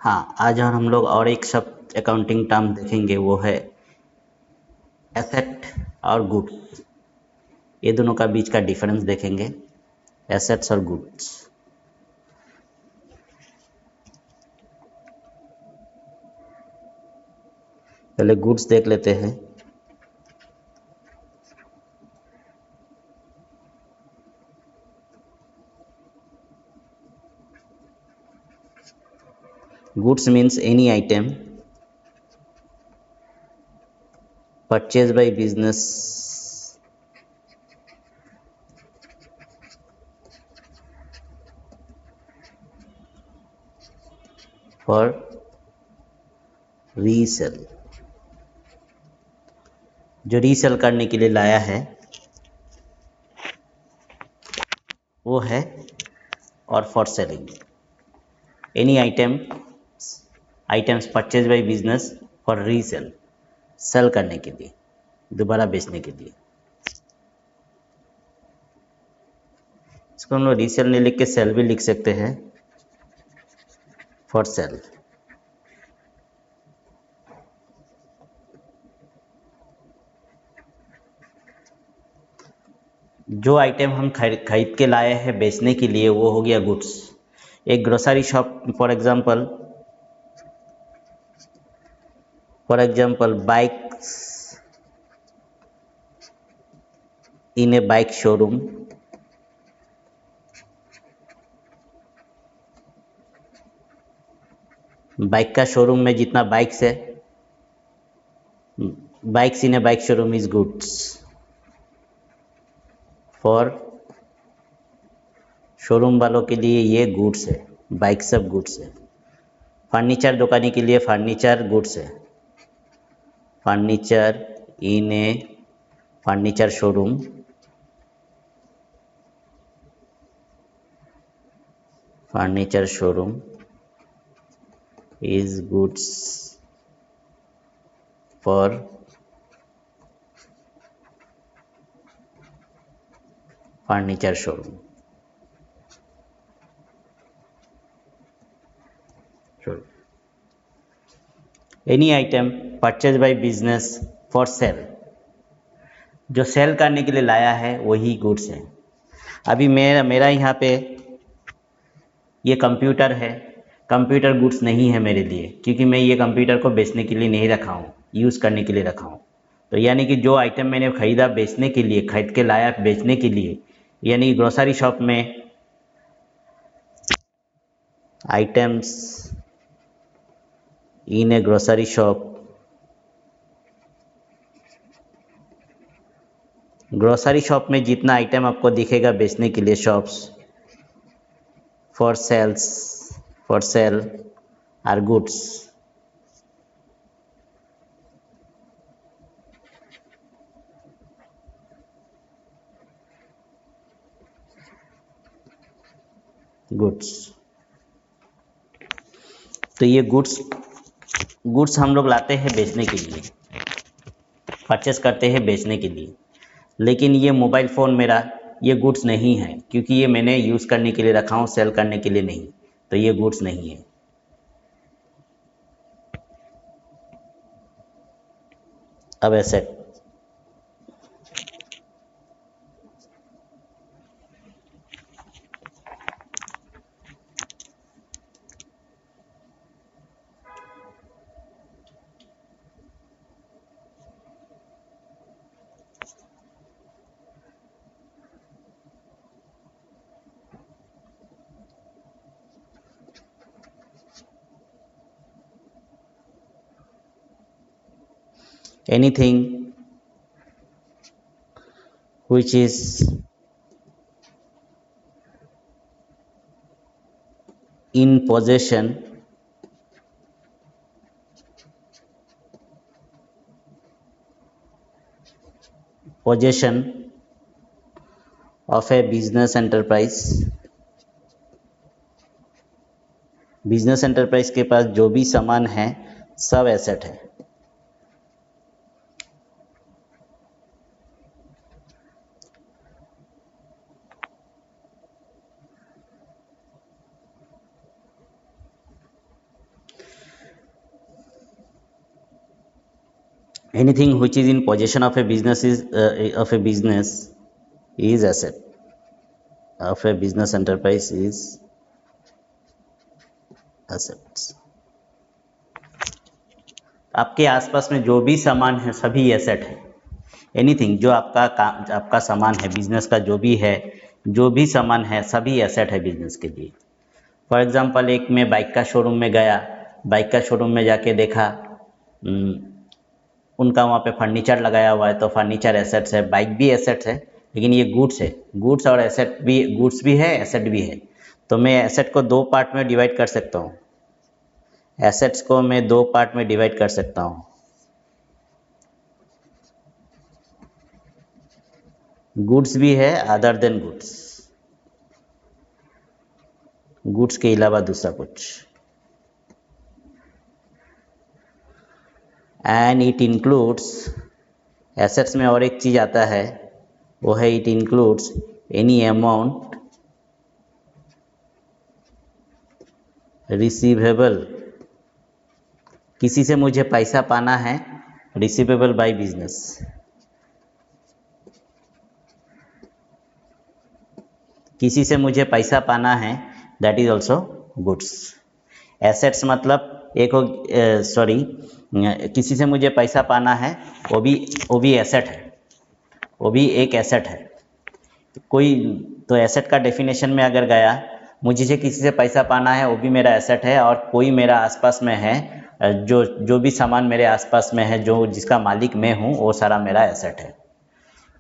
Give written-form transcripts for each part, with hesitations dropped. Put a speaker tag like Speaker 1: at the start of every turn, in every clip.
Speaker 1: हाँ, आज हम लोग और एक शब्द अकाउंटिंग टर्म देखेंगे, वो है एसेट और गुड्स। ये दोनों का बीच का डिफरेंस देखेंगे, एसेट्स और गुड्स। पहले गुड्स देख लेते हैं। Goods means any item purchased by business for resale, जो रीसेल करने के लिए लाया है वो है, और for selling any items purchase by business for resale, sell करने के लिए, दोबारा बेचने के लिए। इसको हम लोग रीसेल नहीं लिख के सेल भी लिख सकते हैं, फॉर सेल। जो आइटम हम खरीद के लाए हैं बेचने के लिए वो हो गया गुड्स। एक grocery shop for example bikes in A bike showroom, bike का शोरूम में जितना बाइक्स है, bikes in A bike showroom is goods. For showroom वालों के लिए ये गुड्स है, बाइक सब गुड्स है। फर्नीचर दुकानी के लिए फर्नीचर गुड्स है, furniture in A furniture showroom furniture showroom is goods for furniture showroom. Any item purchase by business for sale, जो सेल करने के लिए लाया है वही गुड्स है। अभी मेरा यहाँ पे ये कंप्यूटर है, कंप्यूटर गुड्स नहीं है मेरे लिए, क्योंकि मैं ये कंप्यूटर को बेचने के लिए नहीं रखा हूँ, यूज़ करने के लिए रखा हूँ। तो यानी कि जो आइटम मैंने ख़रीदा बेचने के लिए, खरीद के लाया बेचने के लिए, यानी ग्रोसरी शॉप में items in a grocery shop, grocery shop में जितना आइटम आपको दिखेगा बेचने के लिए, shops for sale are goods. Goods, तो ये गुड्स हम लोग लाते हैं बेचने के लिए, परचेस करते हैं बेचने के लिए। लेकिन ये मोबाइल फ़ोन मेरा ये गुड्स नहीं है, क्योंकि ये मैंने यूज़ करने के लिए रखा हूँ, सेल करने के लिए नहीं। तो ये गुड्स नहीं है। अब asset, anything which is in possession of a business enterprise, business enterprise के पास जो भी सामान है सब एसेट है। anything which is in possession of a business is asset of a business enterprise is assets. आपके आसपास में जो भी सामान है सभी एसेट है। एनीथिंग जो आपका काम आपका सामान है बिजनेस का जो भी है, जो भी सामान है सभी एसेट है बिजनेस के लिए। फॉर एग्जांपल एक मैं बाइक का शोरूम में गया, बाइक का शोरूम में जाके देखा उनका वहाँ पे फर्नीचर लगाया हुआ है तो फर्नीचर एसेट्स है, बाइक भी एसेट्स है, लेकिन ये गुड्स है। गुड्स और एसेट भी, गुड्स भी है एसेट भी है। तो मैं एसेट को दो पार्ट में डिवाइड कर सकता हूँ। एसेट्स को मैं दो पार्ट में डिवाइड कर सकता हूँ। गुड्स भी है अदर देन गुड्स, गुड्स के अलावा दूसरा कुछ। एंड इट इंक्लूड्स, एसेट्स में और एक चीज़ आता है वो है it includes any amount receivable, किसी से मुझे पैसा पाना है, रिसीवेबल बाय बिजनेस। किसी से मुझे पैसा पाना है, that is also goods. Assets मतलब एक हो, सॉरी, किसी से मुझे पैसा पाना है वो भी एसेट है, वो भी एक एसेट है। कोई तो एसेट का डेफिनेशन में अगर गया, मुझे किसी से पैसा पाना है वो भी मेरा एसेट है, और कोई मेरा आसपास में है जो भी सामान मेरे आसपास में है जो जिसका मालिक मैं हूँ वो सारा मेरा एसेट है।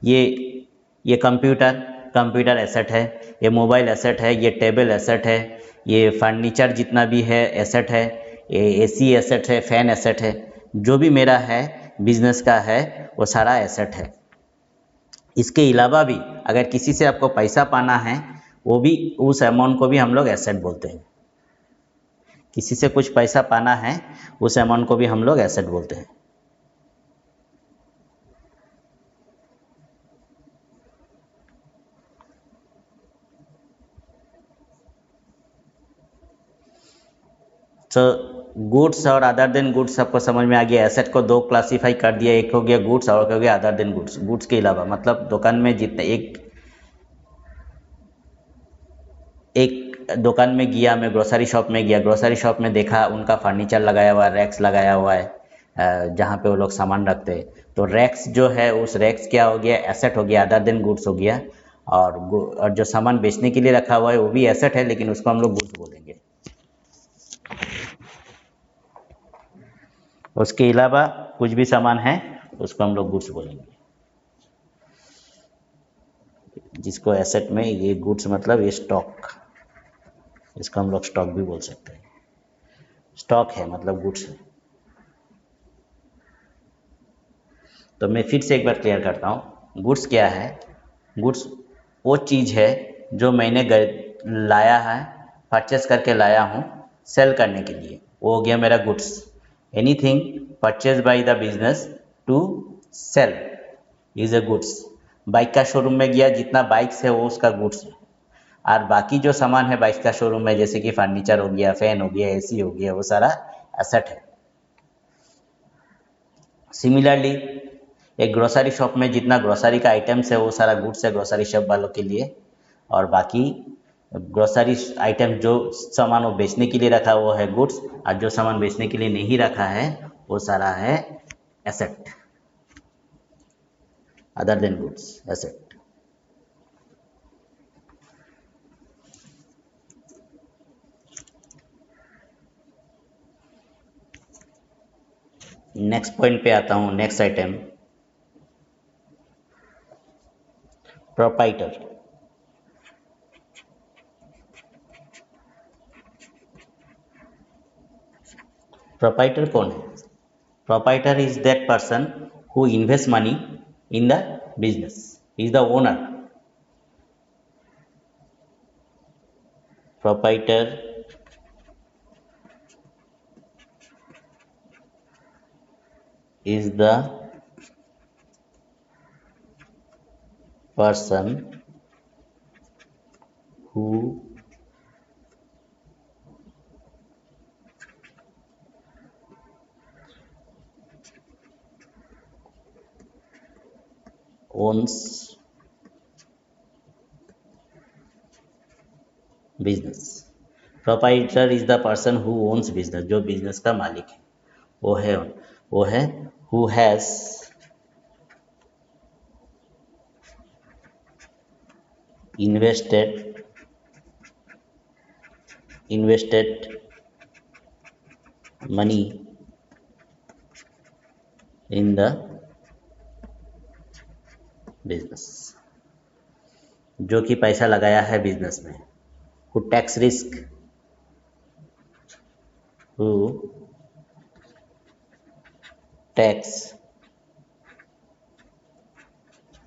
Speaker 1: ये कंप्यूटर एसेट है, ये मोबाइल एसेट है, ये टेबल एसेट है, ये फर्नीचर जितना भी है एसेट है, ये एसी एसेट है, फैन एसेट है। जो भी मेरा है बिजनेस का है वो सारा एसेट है। इसके अलावा भी अगर किसी से आपको पैसा पाना है वो भी, उस अमाउंट को भी हम लोग एसेट बोलते हैं। किसी से कुछ पैसा पाना है उस अमाउंट को भी हम लोग एसेट बोलते हैं। तो गुड्स और अदर देन गुड्स आपको समझ में आ गया। एसेट को दो क्लासीफाई कर दिया, एक हो गया गुड्स और हो गया अदर देन गुड्स। गुड्स के अलावा मतलब दुकान में जितने एक दुकान में गया, मैं ग्रोसरी शॉप में गया, ग्रोसरी शॉप में देखा उनका फर्नीचर लगाया हुआ है, रैक्स लगाया हुआ है जहाँ पे वो लोग सामान रखते हैं। तो रैक्स जो है उस रैक्स क्या हो गया, एसेट हो गया, अदर देन गुड्स हो गया। और जो सामान बेचने के लिए रखा हुआ है वो भी एसेट है, लेकिन उसको हम लोग गुड्स बोलेंगे। उसके अलावा कुछ भी सामान है उसको हम लोग गुड्स बोलेंगे। जिसको एसेट में, ये गुड्स मतलब ये स्टॉक, इसको हम लोग स्टॉक भी बोल सकते हैं। स्टॉक है मतलब गुड्स है। तो मैं फिर से एक बार क्लियर करता हूँ, गुड्स क्या है। गुड्स वो चीज़ है जो मैंने लाया है, परचेस करके लाया हूँ सेल करने के लिए, वो हो गया मेरा goods. Anything purchase by the business to sell is a goods. Bike का शोरूम में गया, जितना बाइक्स है वो उसका गुड्स है। और बाकी जो सामान है बाइक का शोरूम में, जैसे कि फर्नीचर हो गया, फैन हो गया, एसी हो गया, वो सारा एसेट है। सिमिलरली एक ग्रोसरी शॉप में जितना ग्रोसरी का आइटम्स है वो सारा गुड्स है ग्रोसरी शॉप वालों के लिए। और बाकी ग्रोसरी आइटम जो सामान वो बेचने के लिए रखा है वो है गुड्स, और जो सामान बेचने के लिए नहीं रखा है वो सारा है asset, other than goods, asset. Next point पे आता हूँ, नेक्स्ट आइटम, प्रोपाइटर। प्रोपाइटर कौन है? Proprietor is that person who invest money in the business, is the owner. Proprietor is the person who owns business. Proprietor is the person who owns business, जो business का मालिक है वो है who has invested money in the business, जो कि पैसा लगाया है बिजनेस में। Who takes risk, who takes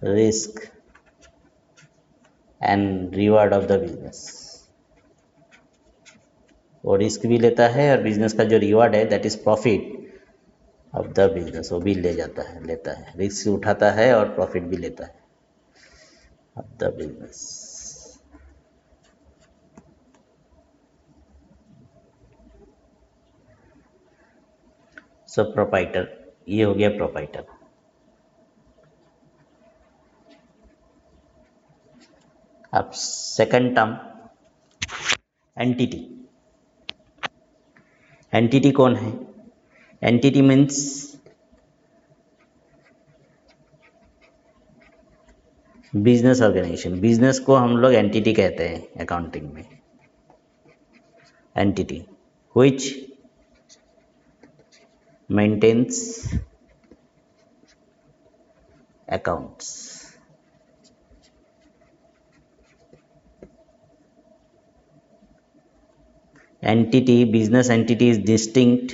Speaker 1: risk and reward of the business, वो रिस्क भी लेता है और बिजनेस का जो रिवार्ड है that is profit of the business, वो भी लेता है, रिस्क उठाता है और प्रॉफिट भी लेता है of the business. So proprietor, ये हो गया प्रोपाइटर। अब सेकंड टर्म एंटिटी। एंटिटी कौन है? Entity means business organisation. Business को हम लोग एंटिटी कहते हैं अकाउंटिंग में। Entity which maintains accounts. Entity, business entity is distinct.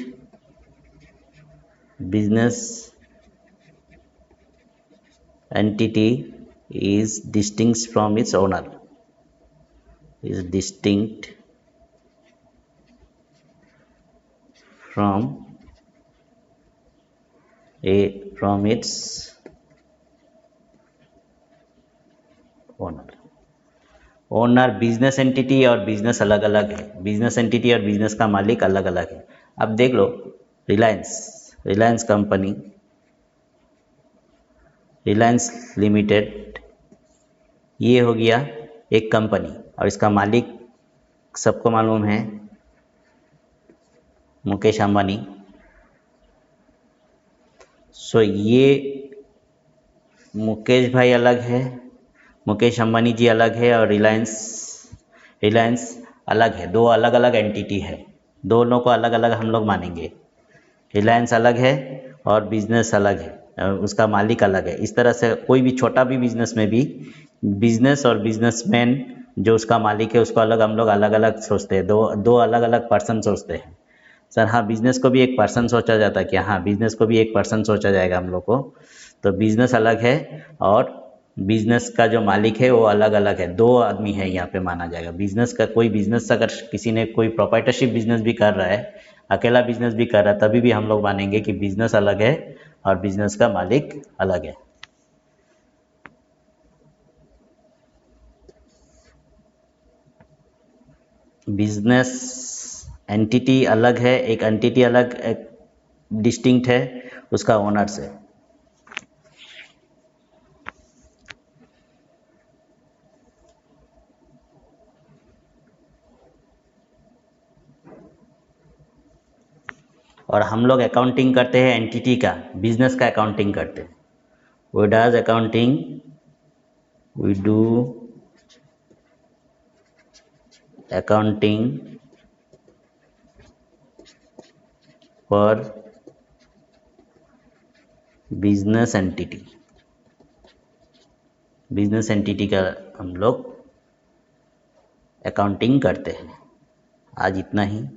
Speaker 1: Business entity is distinct from its owner. Is distinct from its owner. Owner business entity और business अलग अलग है। बिजनेस एंटिटी और बिजनेस का मालिक अलग अलग है। अब देख लो, रिलायंस कंपनी, रिलायंस लिमिटेड, ये हो गया एक कंपनी और इसका मालिक सबको मालूम है मुकेश अंबानी। सो ये मुकेश भाई अलग है, मुकेश अंबानी जी अलग है और रिलायंस अलग है। दो अलग अलग एंटिटी है, दोनों को अलग अलग हम लोग मानेंगे। रिलायंस अलग है और बिजनेस अलग है, उसका मालिक अलग है। इस तरह से कोई भी छोटा भी बिजनेस में भी बिजनेस और बिजनेसमैन जो उसका मालिक है उसको हम लोग अलग अलग सोचते हैं। दो अलग अलग पर्सन सोचते हैं। सर हाँ, बिजनेस को भी एक पर्सन सोचा जाता है क्या? हाँ, बिजनेस को भी एक पर्सन सोचा जाएगा हम लोग को। तो बिजनेस अलग है और बिजनेस का जो मालिक है वो अलग अलग है। दो आदमी है यहाँ पे माना जाएगा। बिजनेस अगर किसी ने कोई प्रोप्राइटरशिप बिजनेस भी कर रहा है, अकेला बिजनेस भी कर रहा है, तभी भी हम लोग मानेंगे कि बिजनेस अलग है और बिजनेस का मालिक अलग है। बिजनेस एंटिटी अलग है, एक एंटिटी अलग डिस्टिंक्ट है उसका ओनर से। और हम लोग अकाउंटिंग करते हैं एंटिटी का, बिजनेस का अकाउंटिंग करते हैं। We does accounting, we do accounting for business entity. Business entity का हम लोग अकाउंटिंग करते हैं। आज इतना ही।